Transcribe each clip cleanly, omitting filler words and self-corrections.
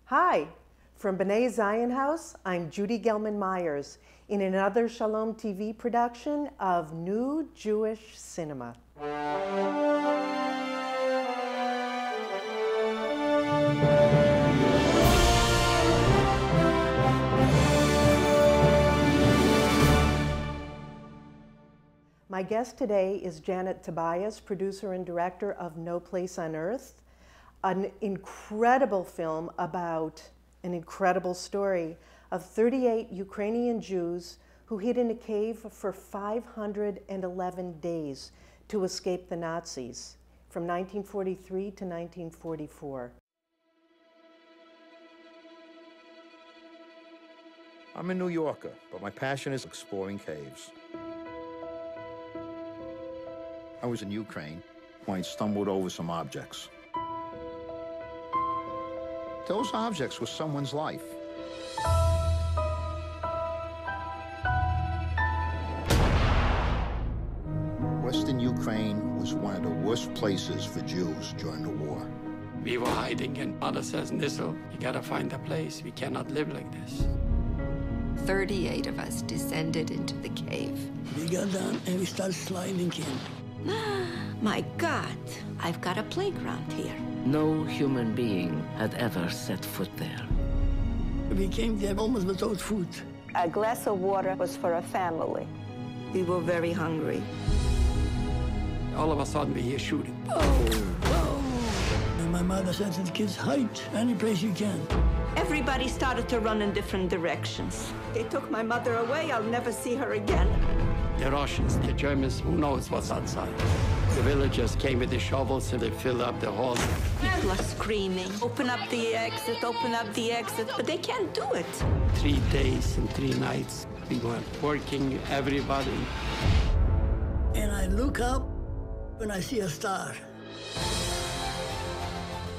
Hi, from B'nai Zion House, I'm Judy Gelman Myers in another Shalom TV production of New Jewish Cinema. My guest today is Janet Tobias, producer and director of No Place on Earth, an incredible film about an incredible story of 38 Ukrainian Jews who hid in a cave for 511 days to escape the Nazis from 1943 to 1944. I'm a New Yorker, but my passion is exploring caves. I was in Ukraine when I stumbled over some objects. Those objects were someone's life. Western Ukraine was one of the worst places for Jews during the war. We were hiding, and mother says, Nissel, you gotta find a place. We cannot live like this. 38 of us descended into the cave. We got down and we started sliding in. My God, I've got a playground here. No human being had ever set foot there. We came there almost without food. A glass of water was for a family. We were very hungry. All of a sudden, we hear shooting. And my mother said to the kids, hide any place you can. Everybody started to run in different directions. They took my mother away. I'll never see her again. The Russians, the Germans, who knows what's outside. The villagers came with the shovels and they filled up the hole. People are screaming, open up the exit, but they can't do it. 3 days and 3 nights, we were working, everybody. And I look up and I see a star.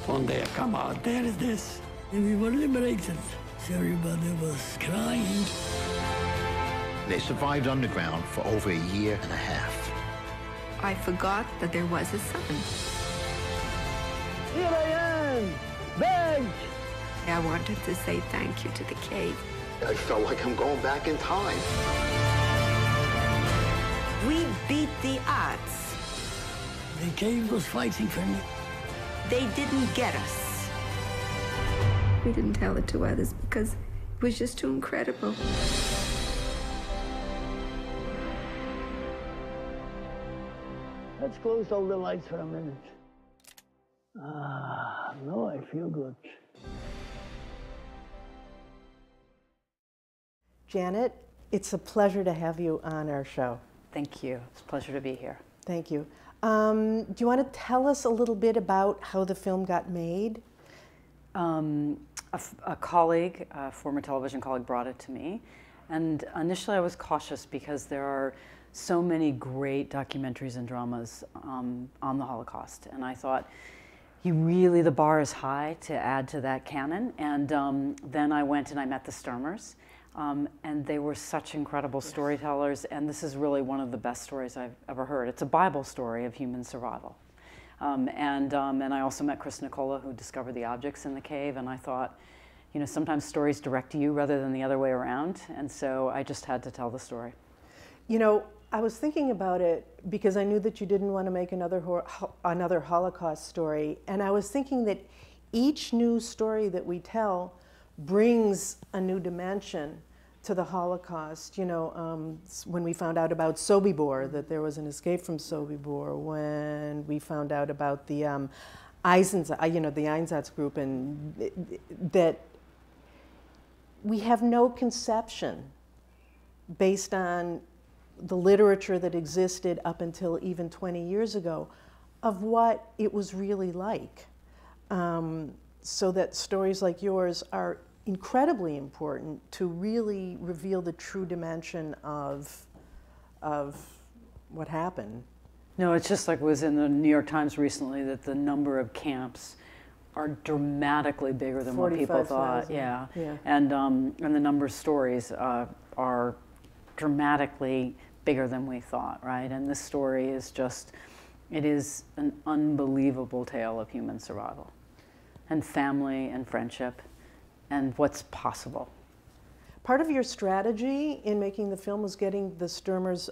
One day I come out, there is this. And we were liberated. So everybody was crying. They survived underground for over a year and a half. I forgot that there was a sun. Here I am, back. I wanted to say thank you to the cave. I felt like I'm going back in time. We beat the odds. The cave was fighting for me. They didn't get us. We didn't tell it to others because it was just too incredible. Let's close all the lights for a minute. No, I feel good. Janet, it's a pleasure to have you on our show. Thank you. It's a pleasure to be here. Thank you. Do you want to tell us a little bit about how the film got made? A colleague, a former television colleague, brought it to me. And initially I was cautious because there are so many great documentaries and dramas on the Holocaust. And I thought, the bar is high to add to that canon. And then I went and I met the Sturmers. And they were such incredible storytellers. And this is really one of the best stories I've ever heard. It's a Bible story of human survival. And I also met Chris Nicola, who discovered the objects in the cave. And I thought, sometimes stories direct to you rather than the other way around. And so I just had to tell the story. I was thinking about it because I knew that you didn't want to make another Holocaust story. And I was thinking that each new story that we tell brings a new dimension to the Holocaust. When we found out about Sobibor, that there was an escape from Sobibor, when we found out about the Einsatz group, and that we have no conception based on the literature that existed up until even 20 years ago of what it was really like. So that stories like yours are incredibly important to really reveal the true dimension of what happened. No, it's just like it was in the New York Times recently that the number of camps are dramatically bigger than what people thought. Yeah. And the number of stories are dramatically bigger than we thought, right? And this story is just, it is an unbelievable tale of human survival and family and friendship and what's possible. Part of your strategy in making the film was getting the Sturmers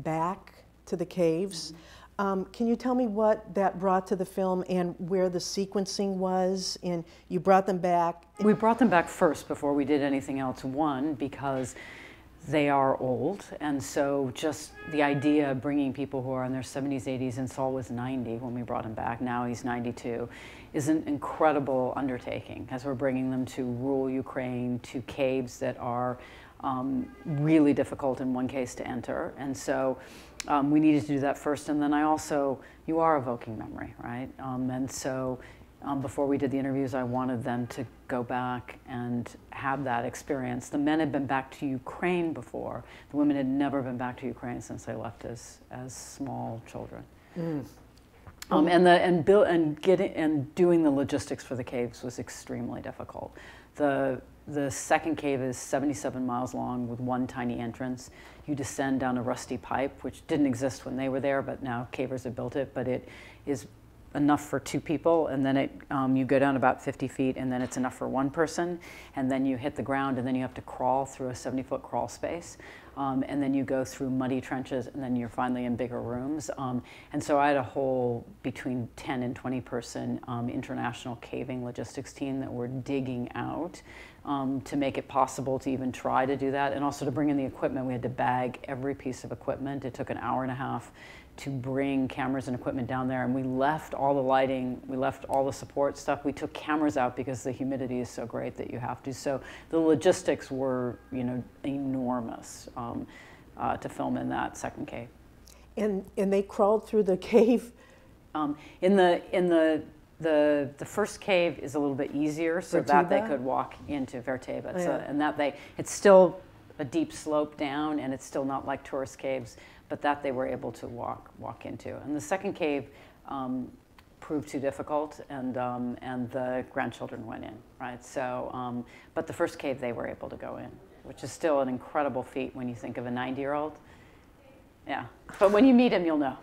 back to the caves. Can you tell me what that brought to the film and where the sequencing was? And you brought them back. We brought them back first before we did anything else. One, because they are old, and so just the idea of bringing people who are in their 70s, 80s, and Saul was 90 when we brought him back, now he's 92, is an incredible undertaking as we're bringing them to rural Ukraine, to caves that are really difficult in one case to enter. And so we needed to do that first, and then you are evoking memory, right? And so before we did the interviews, I wanted them to go back and have that experience. The men had been back to Ukraine before. The women had never been back to Ukraine since they left as small children. And doing the logistics for the caves was extremely difficult. The second cave is 77 miles long with one tiny entrance. You descend down a rusty pipe, which didn't exist when they were there, but now cavers have built it, but it is enough for 2 people, and then you go down about 50 feet, and then it's enough for 1 person, and then you hit the ground, and then you have to crawl through a 70-foot crawl space, and then you go through muddy trenches, and then you're finally in bigger rooms. And so I had a whole between 10 and 20 person international caving logistics team that were digging out to make it possible to even try to do that, and also to bring in the equipment. We had to bag every piece of equipment. It took an hour and a half to bring cameras and equipment down there, and we left all the lighting, we left all the support stuff. We took cameras out because the humidity is so great that you have to. So the logistics were, enormous to film in that second cave. And they crawled through the cave. In the first cave is a little bit easier, so that they could walk into Verteba. Yeah. It's still a deep slope down, and it's still not like tourist caves, but that they were able to walk into. And the second cave proved too difficult, and the grandchildren went in, right? So, but the first cave they were able to go in, which is still an incredible feat when you think of a 90-year-old. Yeah, but when you meet him, you'll know.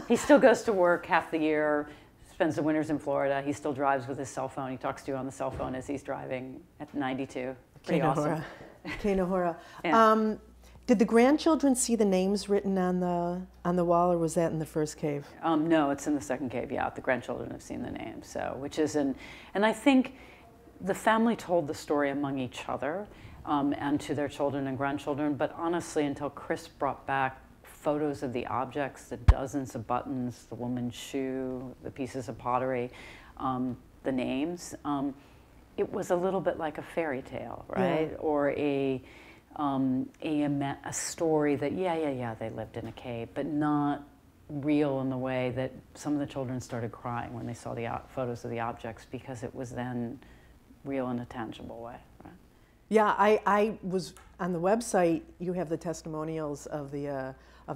He still goes to work half the year, spends the winters in Florida. He still drives with his cell phone. He talks to you on the cell phone as he's driving at 92. Pretty awesome. Kenahora. Yeah. Did the grandchildren see the names written on the wall, or was that in the first cave? No, it's in the second cave. Yeah, the grandchildren have seen the names. So, and I think the family told the story among each other and to their children and grandchildren. But honestly, until Chris brought back photos of the objects, the dozens of buttons, the woman's shoe, the pieces of pottery, the names, it was a little bit like a fairy tale, right? Yeah. Or a story that, they lived in a cave, but not real in the way that some of the children started crying when they saw the photos of the objects, because it was then real in a tangible way. Right? Yeah, I was on the website. You have the testimonials of the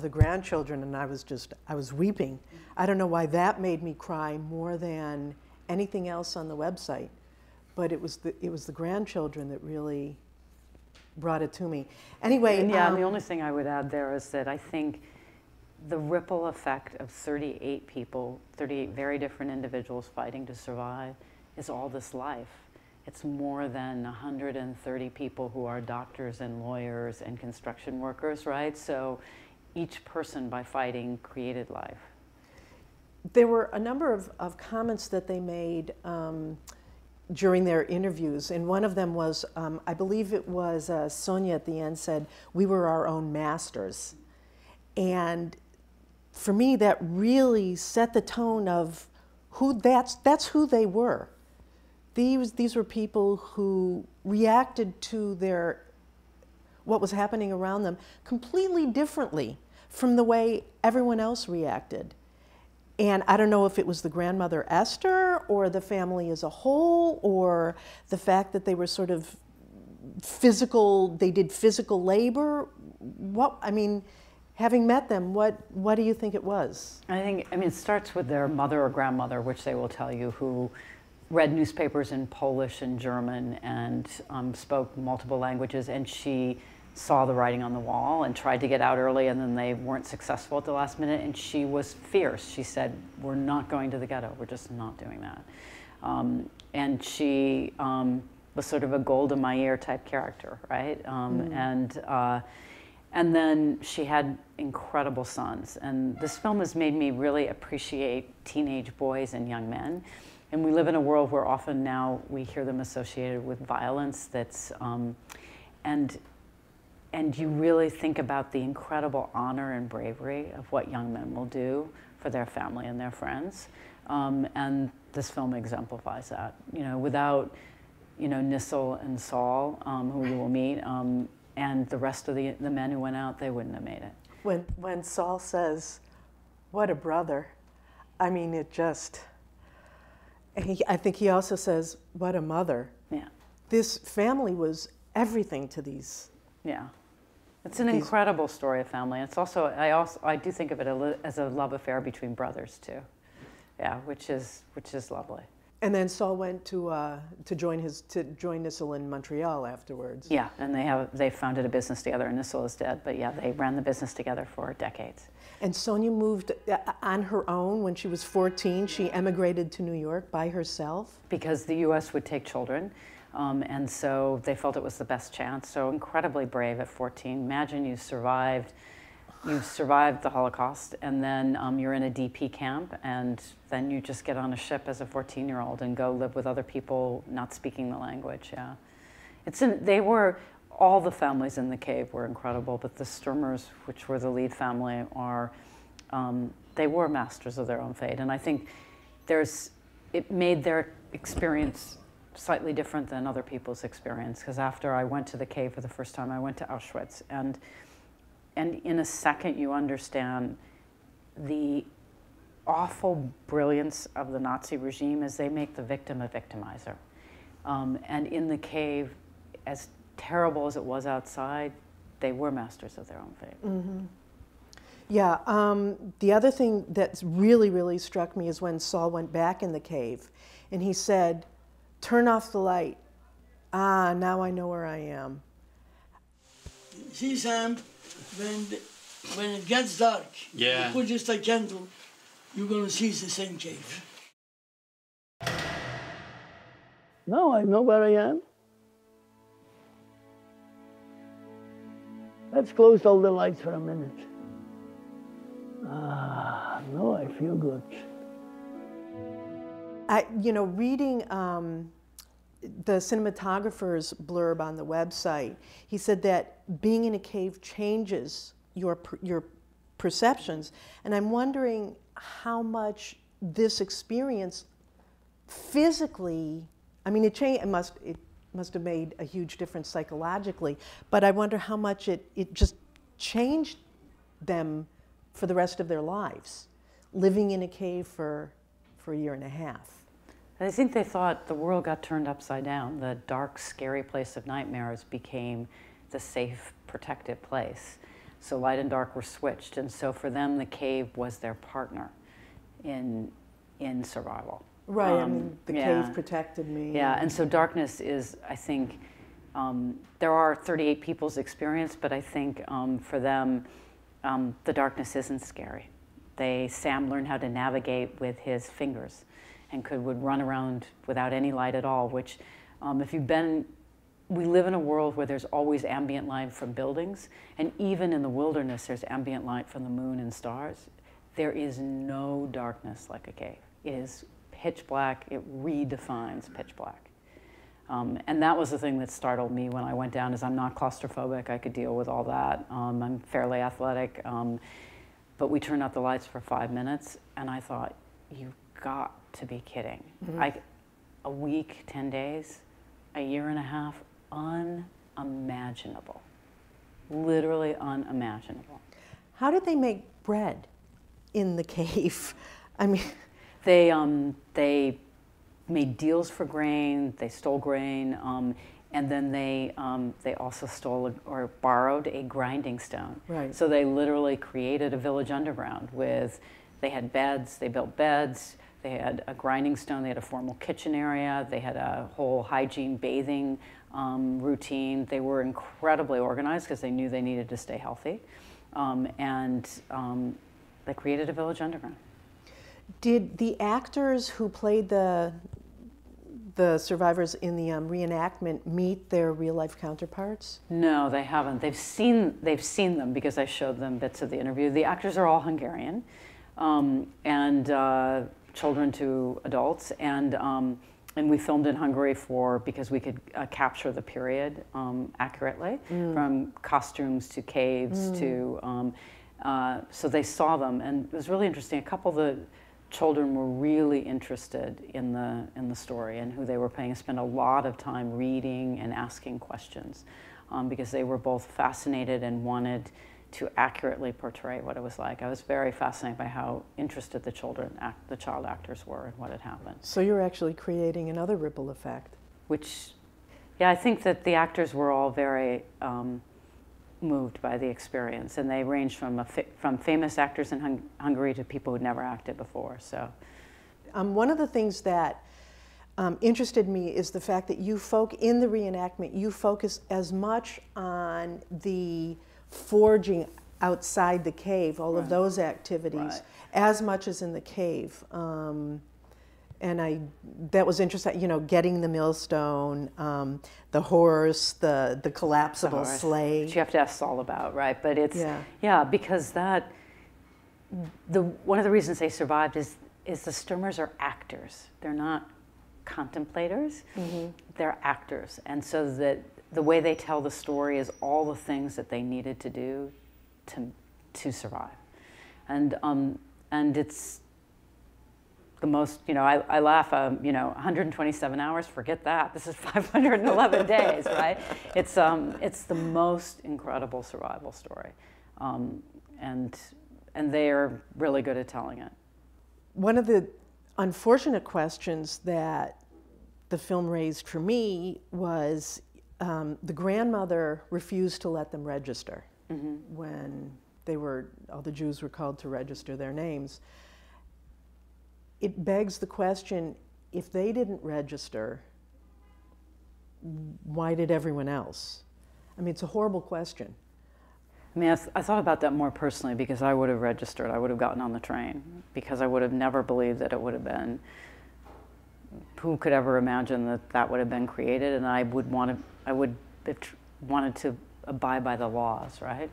grandchildren, and I was weeping. I don't know why that made me cry more than anything else on the website, but it was the grandchildren that really brought it to me. Anyway, and the only thing I would add there is that I think the ripple effect of 38 people, 38 very different individuals fighting to survive, is all this life. It's more than 130 people who are doctors and lawyers and construction workers, right? So each person, by fighting, created life. There were a number of comments that they made during their interviews, and one of them was, I believe it was Sonia at the end said, "We were our own masters." And for me, that really set the tone of that's who they were. These were people who reacted to what was happening around them completely differently from the way everyone else reacted. And I don't know if it was the grandmother Esther or the family as a whole, or the fact that they were sort of they did physical labor. Having met them, what do you think it was? It starts with their mother or grandmother, which they will tell you, who read newspapers in Polish and German and spoke multiple languages, and she saw the writing on the wall and tried to get out early, and then they weren't successful at the last minute, and she was fierce. She said, "We're not going to the ghetto. We're just not doing that." And she was sort of a Golda Meir type character, right? And then she had incredible sons. And this film has made me really appreciate teenage boys and young men. And we live in a world where often now we hear them associated with violence that's, and you really think about the incredible honor and bravery of what young men will do for their family and their friends. And this film exemplifies that. You know, without, you know, Nissel and Saul, who you will meet, and the rest of the men who went out, they wouldn't have made it. When Saul says, "What a brother," I mean, it just. I think he also says, "What a mother." Yeah. This family was everything to these. Yeah. It's an incredible story of family. It's also I do think of it as a love affair between brothers too. Yeah, which is lovely. And then Saul went to join Nissel in Montreal afterwards. Yeah, and they founded a business together. And Nissel is dead, but yeah, they ran the business together for decades. And Sonia moved on her own when she was 14. She emigrated to New York by herself because the U.S. would take children, and so they felt it was the best chance. So incredibly brave at 14. Imagine you've survived the Holocaust, and then you're in a DP camp, and then you just get on a ship as a 14-year-old and go live with other people not speaking the language. Yeah, all the families in the cave were incredible, but the Sturmers, which were the lead family, they were masters of their own fate, and I think it made their experience slightly different than other people's experience. Because after I went to the cave for the first time, I went to Auschwitz, and in a second, you understand the awful brilliance of the Nazi regime as they make the victim a victimizer. And in the cave, as terrible as it was outside, they were masters of their own fate. Mm-hmm. Yeah, the other thing that's really, really struck me is when Saul went back in the cave, and he said, "Turn off the light. Ah, now I know where I am." See, Sam? When it gets dark, you put just a candle, you're going to see it's the same cave. Now I know where I am. Let's close all the lights for a minute. Ah, now I feel good. Reading the cinematographer's blurb on the website, he said that being in a cave changes your perceptions, and I'm wondering how much this experience physically, I mean, it must have made a huge difference psychologically, but I wonder how much it just changed them for the rest of their lives, living in a cave for a year and a half. I think they thought the world got turned upside down. The dark, scary place of nightmares became the safe, protected place. So light and dark were switched, and so for them, the cave was their partner in survival. Right, I mean, the cave protected me. Yeah, and so darkness is, I think, there are 38 people's experience, but I think for them, the darkness isn't scary. Sam learned how to navigate with his fingers and would run around without any light at all, which we live in a world where there's always ambient light from buildings, and even in the wilderness, there's ambient light from the moon and stars. There is no darkness like a cave. It is pitch black. It redefines pitch black. And that was the thing that startled me when I went down, is I'm not claustrophobic. I could deal with all that. I'm fairly athletic. But we turned out the lights for 5 minutes, and I thought, you've got to be kidding. Mm-hmm. A week, 10 days, a year and a half, unimaginable. Literally unimaginable. How did they make bread in the cave? I mean, they made deals for grain. They stole grain, and then they also stole or borrowed a grinding stone. Right. So they literally created a village underground they had beds. They built beds. They had a grinding stone. They had a formal kitchen area. They had a whole hygiene bathing routine. They were incredibly organized because they knew they needed to stay healthy, and they created a village underground. Did the actors who played the the survivors in the reenactment meet their real-life counterparts? No, they haven't. They've seen them because I showed them bits of the interview. The actors are all Hungarian, and children to adults, and we filmed in Hungary because we could capture the period accurately, from costumes to caves to. So they saw them, and it was really interesting. A couple of the children were really interested in the story and who they were playing, and spent a lot of time reading and asking questions, because they were both fascinated and wanted to accurately portray what it was like. I was very fascinated by how interested the child actors were in what had happened. So you're actually creating another ripple effect. Which, yeah, I think that the actors were all very moved by the experience, and they ranged from famous actors in Hungary to people who'd never acted before. So, one of the things that interested me is the fact that in the reenactment you focus as much on the forging outside the cave, all of those activities, as much as in the cave. And that was interesting, you know, getting the millstone, the horse, the collapsible sleigh. Which you have to ask Saul about, right? But it's, because one of the reasons they survived is the Sturmers are actors. They're not contemplators, they're actors. And so that the way they tell the story is all the things that they needed to do to survive. And it's the most, you know, I laugh, you know, 127 hours, forget that. This is 511 days, right? It's the most incredible survival story. And they are really good at telling it. One of the unfortunate questions that the film raised for me was the grandmother refused to let them register when all the Jews were called to register their names. It begs the question, if they didn't register, why did everyone else? I mean, it's a horrible question. I mean, I thought about that more personally because I would have registered. I would have gotten on the train because I would have never believed that it would have been, who could ever imagine that would have been created, and I would have wanted to abide by the laws, right?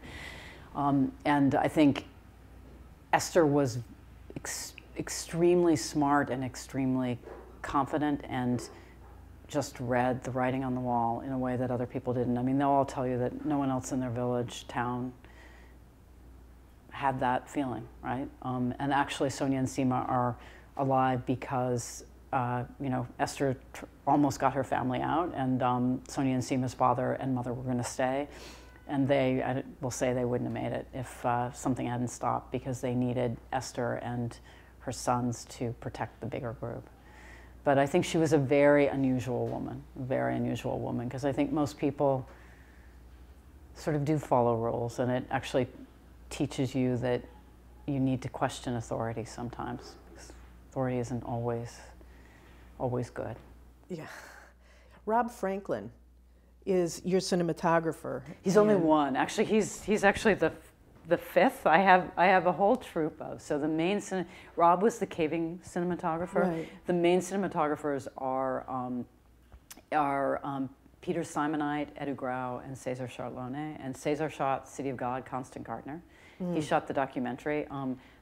And I think Esther was extremely smart and extremely confident, and just read the writing on the wall in a way that other people didn't. I mean, they'll all tell you that no one else in their village, town, had that feeling, right? And actually, Sonia and Sima are alive because, you know, Esther almost got her family out, and Sonia and Sima's father and mother were going to stay. And I will say they wouldn't have made it if something hadn't stopped, because they needed Esther and her sons to protect the bigger group. But I think she was a very unusual woman, because I think most people sort of do follow rules, and it actually teaches you that you need to question authority sometimes, because authority isn't always good. Yeah. Rob Franklin is your cinematographer. He's only one. Actually, he's actually the fifth. I have a whole troupe of. So the main Rob was the caving cinematographer. Right. The main cinematographers are Peter Simonite, Edu Grau, and Cesar Charlone. And Cesar shot City of God, Constant Gartner. He shot the documentary.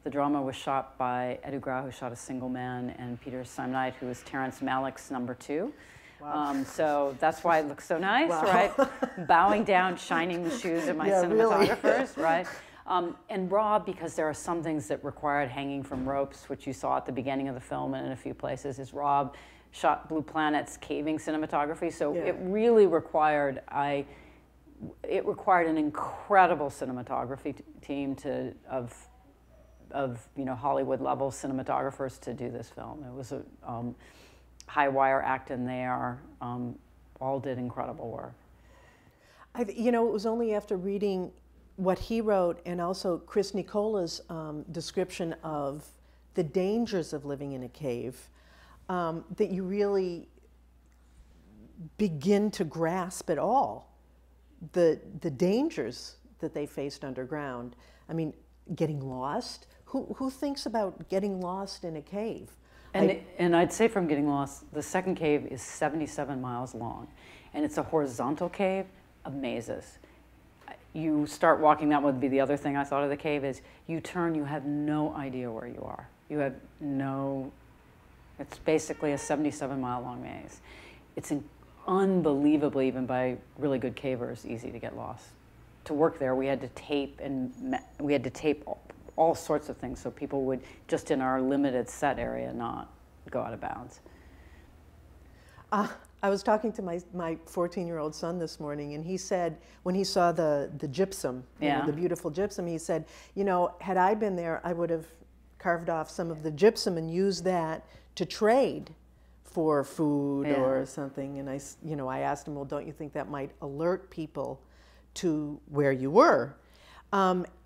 The drama was shot by Edu Grau, who shot A Single Man, and Peter Simonite, who was Terrence Malick's #2. Wow. So that's why it looks so nice, right? Bowing down, shining the shoes of my cinematographers, really. Right? And Rob, because there are some things that required hanging from ropes, which you saw at the beginning of the film and in a few places, is Rob shot Blue Planet's caving cinematography. So it really required, it required an incredible cinematography team of you know, Hollywood level cinematographers to do this film. It was a high wire act, and they all did incredible work. You know, it was only after reading what he wrote and also Chris Nicola's description of the dangers of living in a cave that you really begin to grasp at all the dangers that they faced underground. I mean, getting lost. Who thinks about getting lost in a cave? And I'd say from getting lost, the second cave is 77 miles long, and it's a horizontal cave of mazes. You start walking, that would be the other thing I thought of the cave, is you turn, you have no idea where you are. You have no, it's basically a 77-mile long maze. It's unbelievably, even by really good cavers, easy to get lost. To work there, we had to tape, and we had to tape all sorts of things so people would, just in our limited set area, not go out of bounds. I was talking to my 14-year-old son this morning, and he said, when he saw the gypsum, you know, the beautiful gypsum, he said, you know, had I been there, I would have carved off some of the gypsum and used that to trade for food or something. And I asked him, well, don't you think that might alert people to where you were?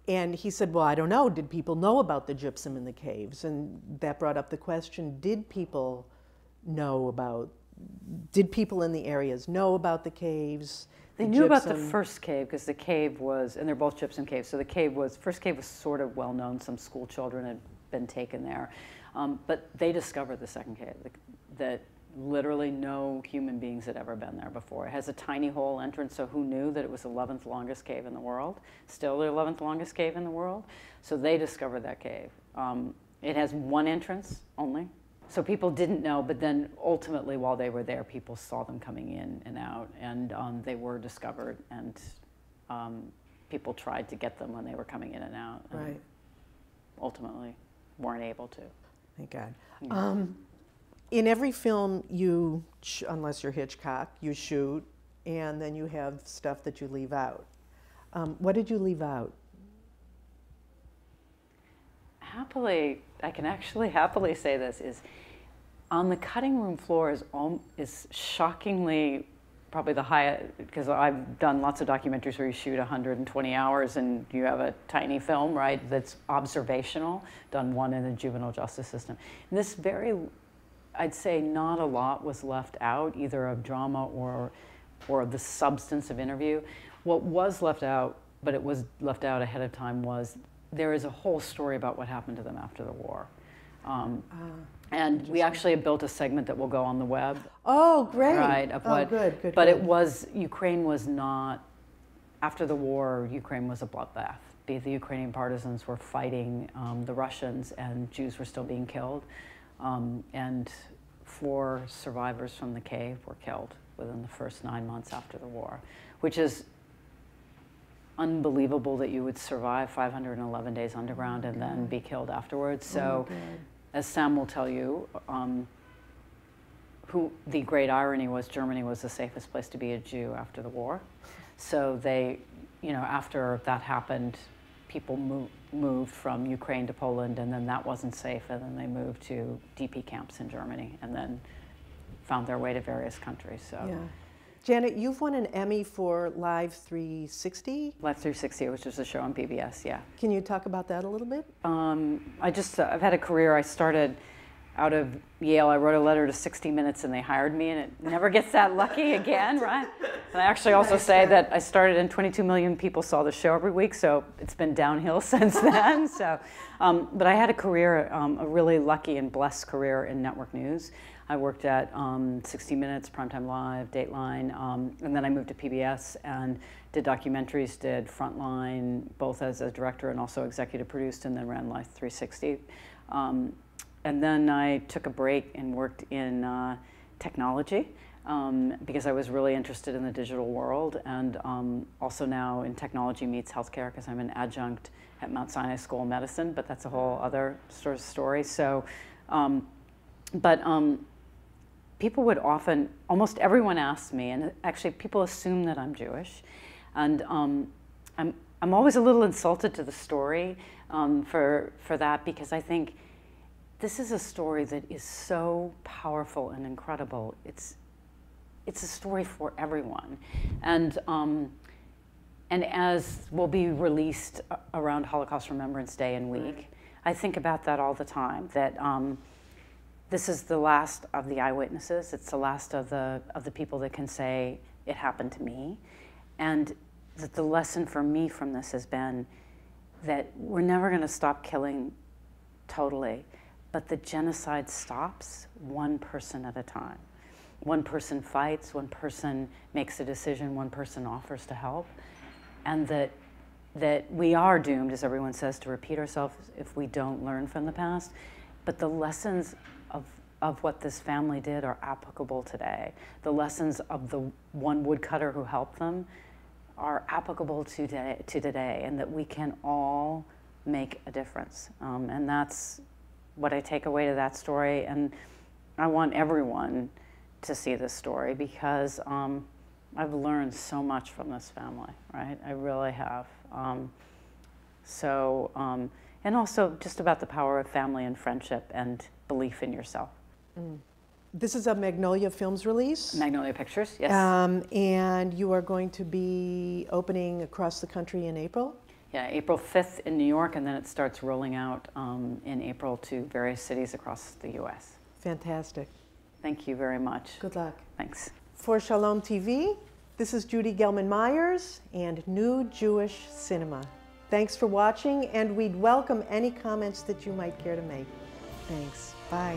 And he said, well, I don't know. Did people know about the gypsum in the caves? And that brought up the question, did people in the areas know about the caves? They knew about the first cave, because the cave was, and they're both gypsum caves, so first cave was sort of well known. Some school children had been taken there. But they discovered the second cave, that literally no human beings had ever been there before. It has a tiny hole entrance, so who knew that it was the 11th longest cave in the world? Still the 11th longest cave in the world. So they discovered that cave. It has one entrance only. So people didn't know, but then ultimately while they were there, people saw them coming in and out, and they were discovered, and people tried to get them when they were coming in and out. And right. Ultimately weren't able to. Thank God. Yeah. In every film, unless you're Hitchcock, you shoot, and then you have stuff that you leave out. What did you leave out? Happily, I can actually happily say this, is on the cutting room floor is shockingly probably the highest, because I've done lots of documentaries where you shoot 120 hours and you have a tiny film, right, that's observational, done one in the juvenile justice system. And this I'd say not a lot was left out, either of drama or the substance of interview. What was left out, but it was left out ahead of time, was there is a whole story about what happened to them after the war. And we actually have built a segment that will go on the web. Oh, great. Right, of what, good. But it was, Ukraine was not, after the war, Ukraine was a bloodbath. The Ukrainian partisans were fighting the Russians, and Jews were still being killed. And 4 survivors from the cave were killed within the first 9 months after the war, which is unbelievable that you would survive 511 days underground and then be killed afterwards. So, as Sam will tell you, the great irony was Germany was the safest place to be a Jew after the war. So they, after that happened, people moved from Ukraine to Poland, and then that wasn't safe, and then they moved to DP camps in Germany, and then found their way to various countries. So. Yeah. Janet, you've won an Emmy for Live 360? Live 360, which is a show on PBS, yeah. Can you talk about that a little bit? I've had a career. I started out of Yale. I wrote a letter to 60 Minutes, and they hired me, and it never gets that lucky again, right? And I actually also say that I started, and 22 million people saw the show every week, so it's been downhill since then. So, but I had a career, a really lucky and blessed career in network news. I worked at 60 Minutes, Primetime Live, Dateline, and then I moved to PBS and did documentaries, did Frontline, both as a director and also executive produced, and then ran Life 360. And then I took a break and worked in technology because I was really interested in the digital world, and also now in technology meets healthcare, because I'm an adjunct at Mount Sinai School of Medicine, but that's a whole other sort of story. So, people would often, almost everyone asks me, and actually people assume that I'm Jewish, and I'm always a little insulted to the story for that, because I think this is a story that is so powerful and incredible. It's a story for everyone, and as will be released around Holocaust Remembrance Day and Week, I think about that all the time. That. This is the last of the eyewitnesses. It's the last of the people that can say, it happened to me. And that the lesson for me from this has been that we're never gonna stop killing totally, but the genocide stops one person at a time. One person fights, one person makes a decision, one person offers to help, and that we are doomed, as everyone says, to repeat ourselves if we don't learn from the past. But the lessons of what this family did are applicable today. The lessons of the one woodcutter who helped them are applicable to today, and that we can all make a difference. And that's what I take away to that story. And I want everyone to see this story, because I've learned so much from this family, right? I really have. And also just about the power of family and friendship and belief in yourself. This is a Magnolia Films release. Magnolia Pictures, yes. And you are going to be opening across the country in April? Yeah, April 5th in New York, and then it starts rolling out in April to various cities across the U.S. Fantastic. Thank you very much. Good luck. Thanks. For Shalom TV, this is Judy Gelman Myers and New Jewish Cinema. Thanks for watching, and we'd welcome any comments that you might care to make. Thanks. Bye.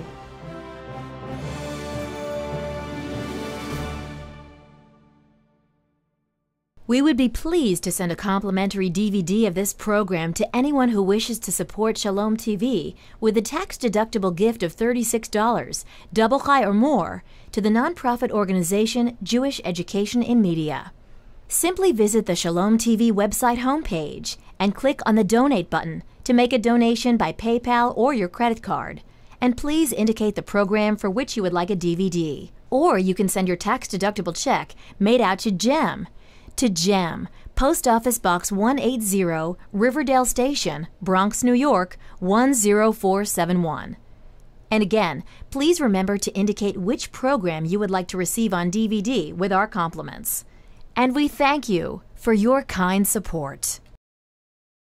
We would be pleased to send a complimentary DVD of this program to anyone who wishes to support Shalom TV with a tax-deductible gift of $36, double high or more, to the nonprofit organization Jewish Education in Media. Simply visit the Shalom TV website homepage and click on the Donate button to make a donation by PayPal or your credit card. And please indicate the program for which you would like a DVD. Or you can send your tax-deductible check made out to GEM. To GEM, Post Office Box 180, Riverdale Station, Bronx, New York, 10471. And again, please remember to indicate which program you would like to receive on DVD with our compliments. And we thank you for your kind support.